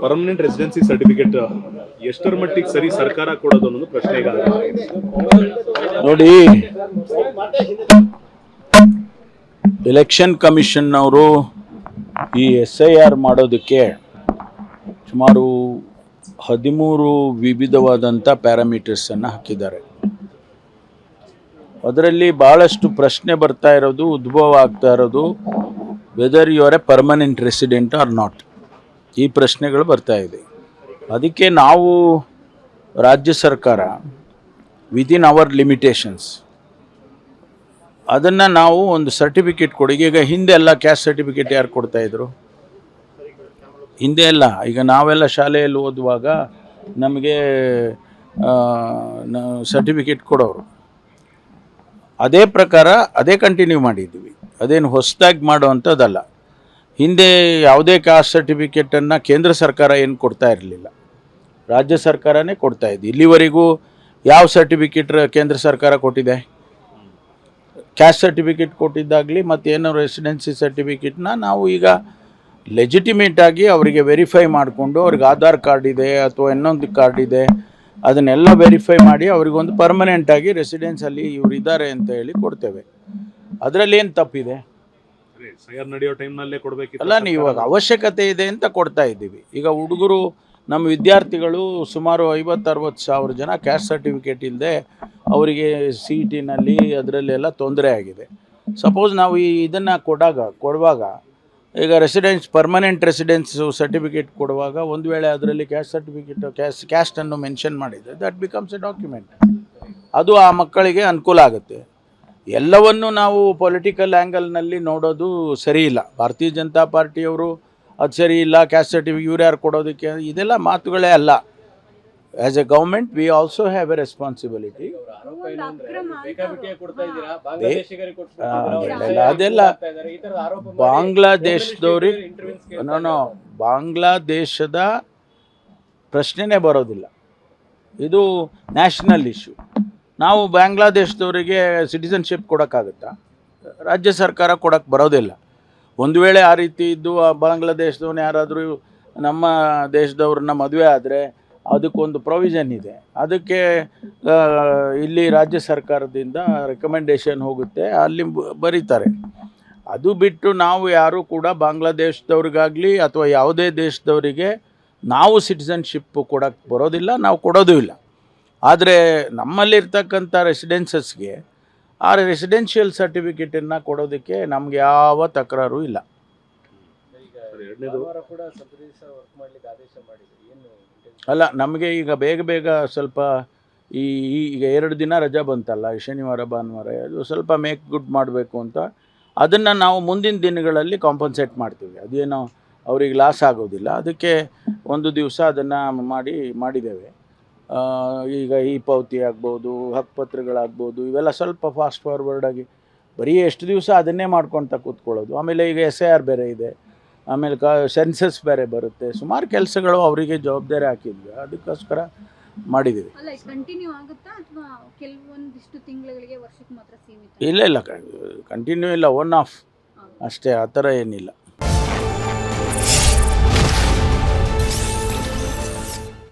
Permanent residency certificate ಎಷ್ಟರ ಮಟ್ಟಿಗೆ ಸರಿ ಸರ್ಕಾರ ಕೊಡೋದು ಅನ್ನೋದು ಪ್ರಶ್ನೆ ಈಗ ನೋಡಿ. ಎಲೆಕ್ಷನ್ ಕಮಿಷನ್ ಅವರು ಈ SIR ಮಾಡೋದಕ್ಕೆ ಸುಮಾರು 13 ವಿವಿಧವಾದಂಥ ಪ್ಯಾರಾಮೀಟರ್ಸನ್ನು ಹಾಕಿದ್ದಾರೆ. ಅದರಲ್ಲಿ ಭಾಳಷ್ಟು ಪ್ರಶ್ನೆ ಬರ್ತಾ ಇರೋದು, ಉದ್ಭವ ಆಗ್ತಾ ಇರೋದು, whether you are a permanent resident or not. ಈ ಪ್ರಶ್ನೆಗಳು ಬರ್ತಾ ಇದೆ. ಅದಕ್ಕೆ ನಾವು ರಾಜ್ಯ ಸರ್ಕಾರ ವಿದಿನ್ ಅವರ್ ಲಿಮಿಟೇಷನ್ಸ್ ಅದನ್ನು ನಾವು ಒಂದು ಸರ್ಟಿಫಿಕೇಟ್ ಕೊಡಿ. ಈಗ ಹಿಂದೆ ಎಲ್ಲ ಕ್ಯಾಸ್ಟ್ ಸರ್ಟಿಫಿಕೇಟ್ ಯಾರು ಕೊಡ್ತಾಯಿದ್ರು? ಹಿಂದೆ ಎಲ್ಲ, ಈಗ ನಾವೆಲ್ಲ ಶಾಲೆಯಲ್ಲಿ ಓದುವಾಗ ನಮಗೆ ಸರ್ಟಿಫಿಕೇಟ್ ಕೊಡೋರು. ಅದೇ ಪ್ರಕಾರ ಅದೇ ಕಂಟಿನ್ಯೂ ಮಾಡಿದ್ದೀವಿ. ಅದೇನು ಹೊಸದಾಗಿ ಮಾಡೋವಂಥದ್ದಲ್ಲ. ಹಿಂದೆ ಯಾವುದೇ ಕಾಸ್ಟ್ ಸರ್ಟಿಫಿಕೇಟನ್ನು ಕೇಂದ್ರ ಸರ್ಕಾರ ಏನು ಕೊಡ್ತಾ ಇರಲಿಲ್ಲ, ರಾಜ್ಯ ಸರ್ಕಾರನೇ ಕೊಡ್ತಾಯಿದ್ದು. ಇಲ್ಲಿವರೆಗೂ ಯಾವ ಸರ್ಟಿಫಿಕೇಟ್ ಕೇಂದ್ರ ಸರ್ಕಾರ ಕೊಟ್ಟಿದೆ? ಕ್ಯಾಸ್ಟ್ ಸರ್ಟಿಫಿಕೇಟ್ ಕೊಟ್ಟಿದ್ದಾಗಲಿ ಮತ್ತೇನೋ ರೆಸಿಡೆನ್ಸಿ ಸರ್ಟಿಫಿಕೇಟ್ನ ನಾವು ಈಗ ಲೆಜಿಟಿಮೇಟಾಗಿ ಅವರಿಗೆ ವೆರಿಫೈ ಮಾಡಿಕೊಂಡು, ಅವ್ರಿಗೆ ಆಧಾರ್ ಕಾರ್ಡ್ ಇದೆ ಅಥವಾ ಇನ್ನೊಂದು ಕಾರ್ಡ್ ಇದೆ, ಅದನ್ನೆಲ್ಲ ವೆರಿಫೈ ಮಾಡಿ ಅವರಿಗೊಂದು ಪರ್ಮನೆಂಟಾಗಿ ರೆಸಿಡೆನ್ಸಲ್ಲಿ ಇವರು ಇದ್ದಾರೆ ಅಂತ ಹೇಳಿ ಕೊಡ್ತೇವೆ. ಅದರಲ್ಲಿ ಏನು ತಪ್ಪಿದೆ? ನಡೆಯೋ ಟೈಮ್ನಲ್ಲೇ ಕೊಡಬೇಕಿಲ್ಲ. ಅಲ್ಲ, ನೀವು ಇವಾಗ ಅವಶ್ಯಕತೆ ಇದೆ ಅಂತ ಕೊಡ್ತಾ ಇದ್ದೀವಿ. ಈಗ ಹುಡುಗರು, ನಮ್ಮ ವಿದ್ಯಾರ್ಥಿಗಳು ಸುಮಾರು 50-60 ಸಾವಿರ ಜನ ಕ್ಯಾಸ್ಟ್ ಸರ್ಟಿಫಿಕೇಟ್ ಇಲ್ಲದೆ ಅವರಿಗೆ CET-ನಲ್ಲಿ ಅದರಲ್ಲೆಲ್ಲ ತೊಂದರೆ ಆಗಿದೆ. ಸಪೋಸ್ ನಾವು ಇದನ್ನು ಕೊಡುವಾಗ ಈಗ ಪರ್ಮನೆಂಟ್ ರೆಸಿಡೆನ್ಸು ಸರ್ಟಿಫಿಕೇಟ್ ಕೊಡುವಾಗ ಒಂದು ವೇಳೆ ಅದರಲ್ಲಿ ಕ್ಯಾಸ್ಟ್ ಸರ್ಟಿಫಿಕೇಟ್ ಕ್ಯಾಸ್ಟನ್ನು ಮೆನ್ಷನ್ ಮಾಡಿದರೆ ದಟ್ ಬಿಕಮ್ಸ್ ಎ ಡಾಕ್ಯುಮೆಂಟ್. ಅದು ಆ ಮಕ್ಕಳಿಗೆ ಅನುಕೂಲ ಆಗುತ್ತೆ. ಎಲ್ಲವನ್ನು ನಾವು ಪೊಲಿಟಿಕಲ್ ಆ್ಯಂಗಲ್ನಲ್ಲಿ ನೋಡೋದು ಸರಿ ಇಲ್ಲ. ಭಾರತೀಯ ಜನತಾ ಪಾರ್ಟಿಯವರು ಅದು ಸರಿ ಇಲ್ಲ, ಕ್ಯಾಸ್ಟ್ ಸರ್ಟಿಫಿಕೇಟ್ ಇವ್ರು ಯಾರು ಕೊಡೋದಕ್ಕೆ, ಇದೆಲ್ಲ ಮಾತುಗಳೇ ಅಲ್ಲ. As A government we also have A responsibility. ಅದೆಲ್ಲ ಬಾಂಗ್ಲಾದೇಶದ ಪ್ರಶ್ನೆನೇ ಬರೋದಿಲ್ಲ. ಇದು ನ್ಯಾಷನಲ್ ಇಶ್ಯೂ. ನಾವು ಬಾಂಗ್ಲಾದೇಶದವರಿಗೆ ಸಿಟಿಸನ್ಶಿಪ್ ಕೊಡೋಕ್ಕಾಗುತ್ತಾ? ರಾಜ್ಯ ಸರ್ಕಾರ ಕೊಡೋಕ್ಕೆ ಬರೋದಿಲ್ಲ. ಒಂದು ವೇಳೆ ಆ ರೀತಿ ಇದ್ದು ಆ ಬಾಂಗ್ಲಾದೇಶದವನು ಯಾರಾದರೂ ನಮ್ಮ ದೇಶದವ್ರನ್ನ ಮದುವೆ ಆದರೆ ಅದಕ್ಕೊಂದು ಪ್ರೊವಿಷನ್ ಇದೆ. ಅದಕ್ಕೆ ಇಲ್ಲಿ ರಾಜ್ಯ ಸರ್ಕಾರದಿಂದ ರೆಕಮೆಂಡೇಶನ್ ಹೋಗುತ್ತೆ, ಅಲ್ಲಿ ಬರೀತಾರೆ. ಅದು ಬಿಟ್ಟು ನಾವು ಯಾರೂ ಕೂಡ ಬಾಂಗ್ಲಾದೇಶದವ್ರಿಗಾಗಲಿ ಅಥವಾ ಯಾವುದೇ ದೇಶದವರಿಗೆ ನಾವು ಸಿಟಿಸನ್ಶಿಪ್ ಕೊಡೋಕ್ಕೆ ಬರೋದಿಲ್ಲ, ನಾವು ಕೊಡೋದು ಇಲ್ಲ. ಆದರೆ ನಮ್ಮಲ್ಲಿರ್ತಕ್ಕಂಥ ರೆಸಿಡೆನ್ಸಸ್ಗೆ ಆ ರೆಸಿಡೆನ್ಷಿಯಲ್ ಸರ್ಟಿಫಿಕೇಟನ್ನು ಕೊಡೋದಕ್ಕೆ ನಮಗೆ ಯಾವ ತಕರಾರು ಇಲ್ಲ. ಅಲ್ಲ, ನಮಗೆ ಈಗ ಬೇಗ ಸ್ವಲ್ಪ ಈಗ 2 ದಿನ ರಜಾ ಬಂತಲ್ಲ, ಶನಿವಾರ ಭಾನುವಾರ, ಅದು ಸ್ವಲ್ಪ ಮೇಕ್ ಗುಡ್ ಮಾಡಬೇಕು ಅಂತ ಅದನ್ನು ನಾವು ಮುಂದಿನ ದಿನಗಳಲ್ಲಿ ಕಾಂಪನ್ಸೇಟ್ ಮಾಡ್ತೀವಿ. ಅದೇನೋ ಅವ್ರಿಗೆ ಲಾಸ್ ಆಗೋದಿಲ್ಲ. ಅದಕ್ಕೆ ಒಂದು ದಿವಸ ಅದನ್ನು ಮಾಡಿದ್ದೇವೆ. ಈಗ ಈ ಪಾವತಿ ಆಗ್ಬೋದು, ಹಕ್ಕುಪತ್ರಗಳಾಗ್ಬೋದು, ಇವೆಲ್ಲ ಸ್ವಲ್ಪ ಫಾಸ್ಟ್ ಫಾರ್ವರ್ಡಾಗಿ ಬರೀ ಎಷ್ಟು ದಿವಸ ಅದನ್ನೇ ಮಾಡ್ಕೊಳ್ತಾ ಕೂತ್ಕೊಳ್ಳೋದು. ಆಮೇಲೆ ಈಗ SIR ಬೇರೆ ಇದೆ, ಆಮೇಲೆ ಸೆನ್ಸಸ್ ಬೇರೆ ಬರುತ್ತೆ. ಸುಮಾರು ಕೆಲಸಗಳು ಅವರಿಗೆ ಜವಾಬ್ದಾರಿ ಹಾಕಿದ್ವಿ, ಅದಕ್ಕೋಸ್ಕರ ಮಾಡಿದ್ದೀವಿ. ಇಲ್ಲ ಕಂಟಿನ್ಯೂ ಇಲ್ಲ, ಒನ್ ಆಫ್ ಅಷ್ಟೇ, ಆ ಥರ ಏನಿಲ್ಲ.